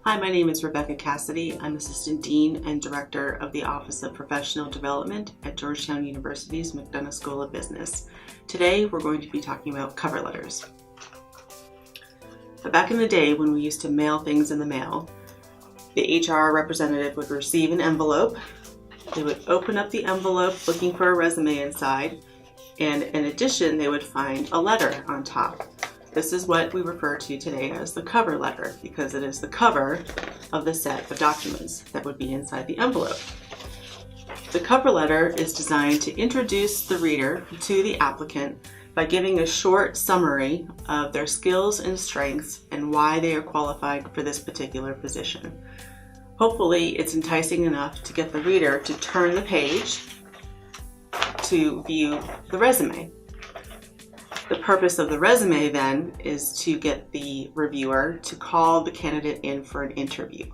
Hi, my name is Rebecca Cassidy. I'm Assistant Dean and Director of the Office of Professional Development at Georgetown University's McDonough School of Business. Today, we're going to be talking about cover letters. But back in the day when we used to mail things in the mail, the HR representative would receive an envelope. They would open up the envelope looking for a resume inside, and in addition, they would find a letter on top. This is what we refer to today as the cover letter, because it is the cover of the set of documents that would be inside the envelope. The cover letter is designed to introduce the reader to the applicant by giving a short summary of their skills and strengths and why they are qualified for this particular position. Hopefully, it's enticing enough to get the reader to turn the page to view the resume. The purpose of the resume then is to get the reviewer to call the candidate in for an interview.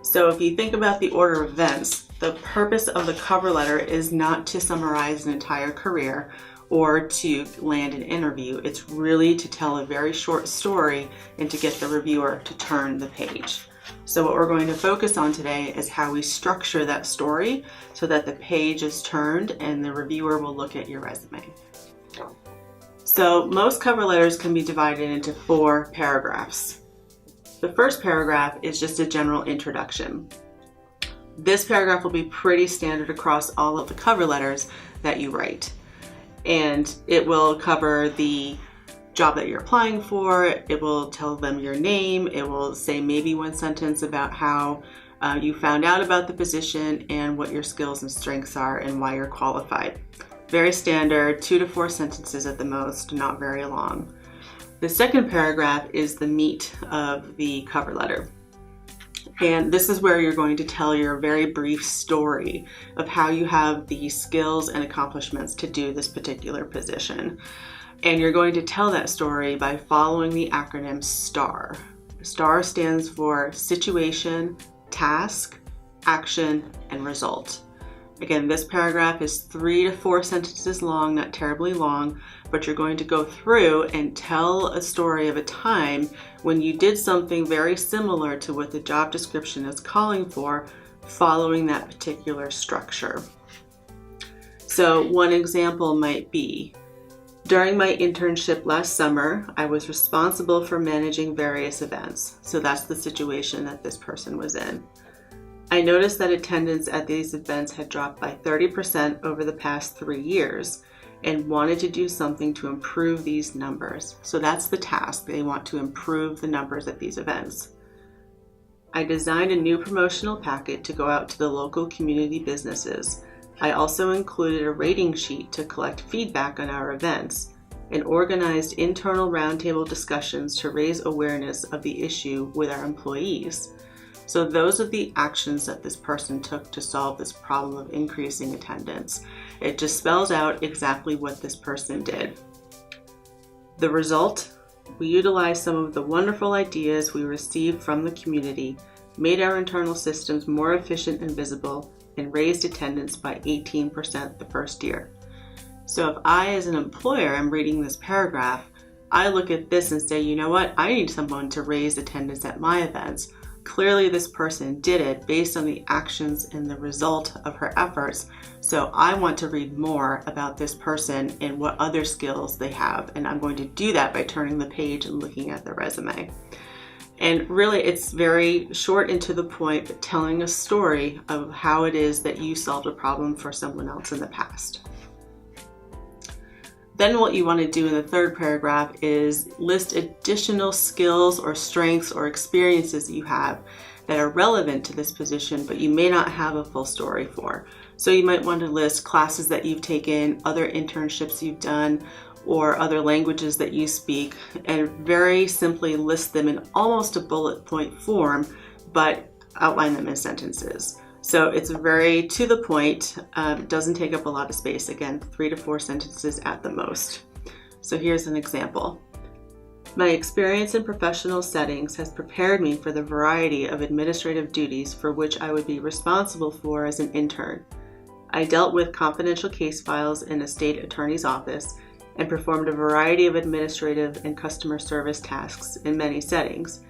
So if you think about the order of events, the purpose of the cover letter is not to summarize an entire career or to land an interview. It's really to tell a very short story and to get the reviewer to turn the page. So what we're going to focus on today is how we structure that story so that the page is turned and the reviewer will look at your resume. So most cover letters can be divided into 4 paragraphs. The first paragraph is just a general introduction. This paragraph will be pretty standard across all of the cover letters that you write. And it will cover the job that you're applying for. It will tell them your name. It will say maybe one sentence about how you found out about the position and what your skills and strengths are and why you're qualified. Very standard, 2 to 4 sentences at the most, not very long. The second paragraph is the meat of the cover letter. And this is where you're going to tell your very brief story of how you have the skills and accomplishments to do this particular position. And you're going to tell that story by following the acronym STAR. STAR stands for Situation, Task, Action, and Result. Again, this paragraph is 3 to 4 sentences long, not terribly long, but you're going to go through and tell a story of a time when you did something very similar to what the job description is calling for, following that particular structure. So one example might be, during my internship last summer, I was responsible for managing various events. So that's the situation that this person was in. I noticed that attendance at these events had dropped by 30% over the past 3 years and wanted to do something to improve these numbers. So that's the task. They want to improve the numbers at these events. I designed a new promotional packet to go out to the local community businesses. I also included a rating sheet to collect feedback on our events and organized internal roundtable discussions to raise awareness of the issue with our employees. So those are the actions that this person took to solve this problem of increasing attendance. It just spells out exactly what this person did. The result, we utilized some of the wonderful ideas we received from the community, made our internal systems more efficient and visible, and raised attendance by 18% the first year. So if I, as an employer, am reading this paragraph, I look at this and say, you know what, I need someone to raise attendance at my events. Clearly this person did it based on the actions and the result of her efforts. So I want to read more about this person and what other skills they have. And I'm going to do that by turning the page and looking at the resume. And really it's very short and to the point, but telling a story of how it is that you solved a problem for someone else in the past. Then what you want to do in the third paragraph is list additional skills or strengths or experiences that you have that are relevant to this position, but you may not have a full story for. So you might want to list classes that you've taken, other internships you've done, or other languages that you speak, and very simply list them in almost a bullet point form, but outline them in sentences. So it's very to the point, doesn't take up a lot of space. Again, 3 to 4 sentences at the most. So here's an example. My experience in professional settings has prepared me for the variety of administrative duties for which I would be responsible for as an intern. I dealt with confidential case files in a state attorney's office and performed a variety of administrative and customer service tasks in many settings.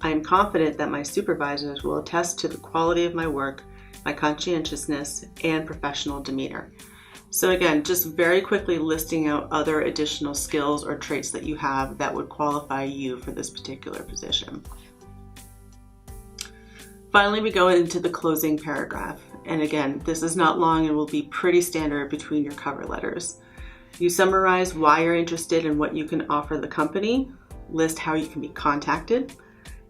I am confident that my supervisors will attest to the quality of my work, my conscientiousness, and professional demeanor. So again, just very quickly listing out other additional skills or traits that you have that would qualify you for this particular position. Finally, we go into the closing paragraph. And again, this is not long and will be pretty standard between your cover letters. You summarize why you're interested and what you can offer the company, list how you can be contacted,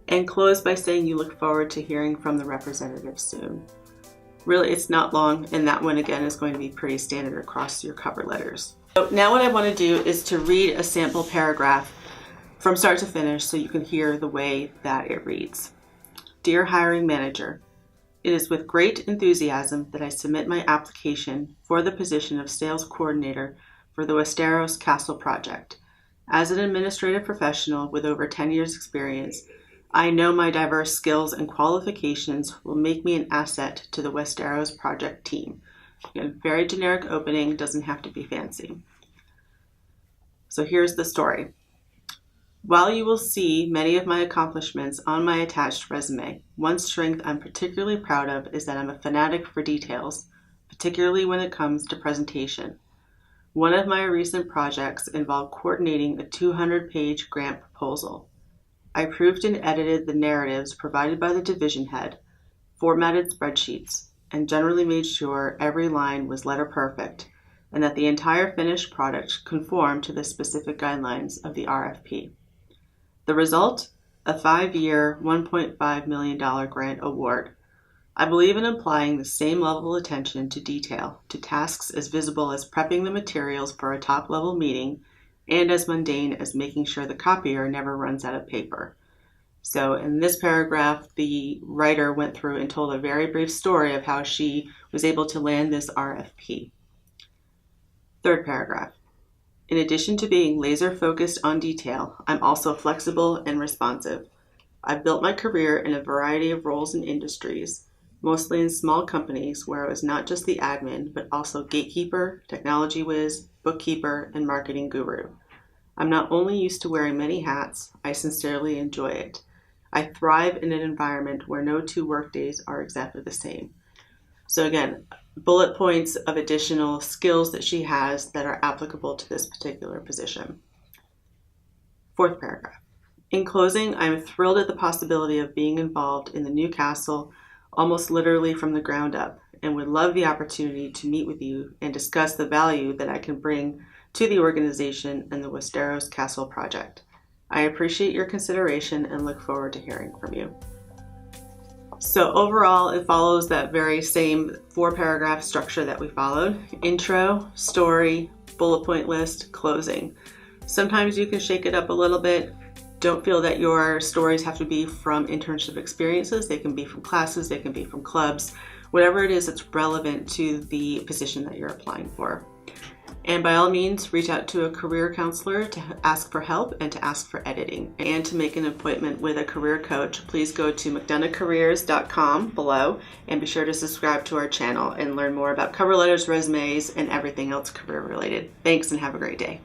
and close by saying you look forward to hearing from the representative soon. Really, it's not long, and that one again is going to be pretty standard across your cover letters. So now what I want to do is to read a sample paragraph from start to finish so you can hear the way that it reads. Dear hiring manager, it is with great enthusiasm that I submit my application for the position of sales coordinator for the Westeros Castle project. As an administrative professional with over 10 years experience, I know my diverse skills and qualifications will make me an asset to the Westeros project team. Again, very generic opening, doesn't have to be fancy. So here's the story. While you will see many of my accomplishments on my attached resume, one strength I'm particularly proud of is that I'm a fanatic for details, particularly when it comes to presentation. One of my recent projects involved coordinating a 200-page grant proposal. I proofed and edited the narratives provided by the division head, formatted spreadsheets, and generally made sure every line was letter perfect and that the entire finished product conformed to the specific guidelines of the RFP. The result? A 5-year, $1.5 million grant award. I believe in applying the same level of attention to detail to tasks as visible as prepping the materials for a top-level meeting and as mundane as making sure the copier never runs out of paper. So in this paragraph, the writer went through and told a very brief story of how she was able to land this RFP. Third paragraph. In addition to being laser focused on detail, I'm also flexible and responsive. I've built my career in a variety of roles and industries, mostly in small companies where I was not just the admin, but also gatekeeper, technology whiz, bookkeeper, and marketing guru. I'm not only used to wearing many hats, I sincerely enjoy it. I thrive in an environment where no 2 workdays are exactly the same. So again, bullet points of additional skills that she has that are applicable to this particular position. Fourth paragraph. In closing, I'm thrilled at the possibility of being involved in the new castle almost literally from the ground up, and would love the opportunity to meet with you and discuss the value that I can bring to the organization and the Westeros Castle project. I appreciate your consideration and look forward to hearing from you. So overall, it follows that very same 4-paragraph structure that we followed. Intro, story, bullet point list, closing. Sometimes you can shake it up a little bit. Don't feel that your stories have to be from internship experiences. They can be from classes, they can be from clubs, whatever it is that's relevant to the position that you're applying for. And by all means, reach out to a career counselor to ask for help and to ask for editing. And to make an appointment with a career coach, please go to McDonoughCareers.com below and be sure to subscribe to our channel and learn more about cover letters, resumes, and everything else career related. Thanks and have a great day.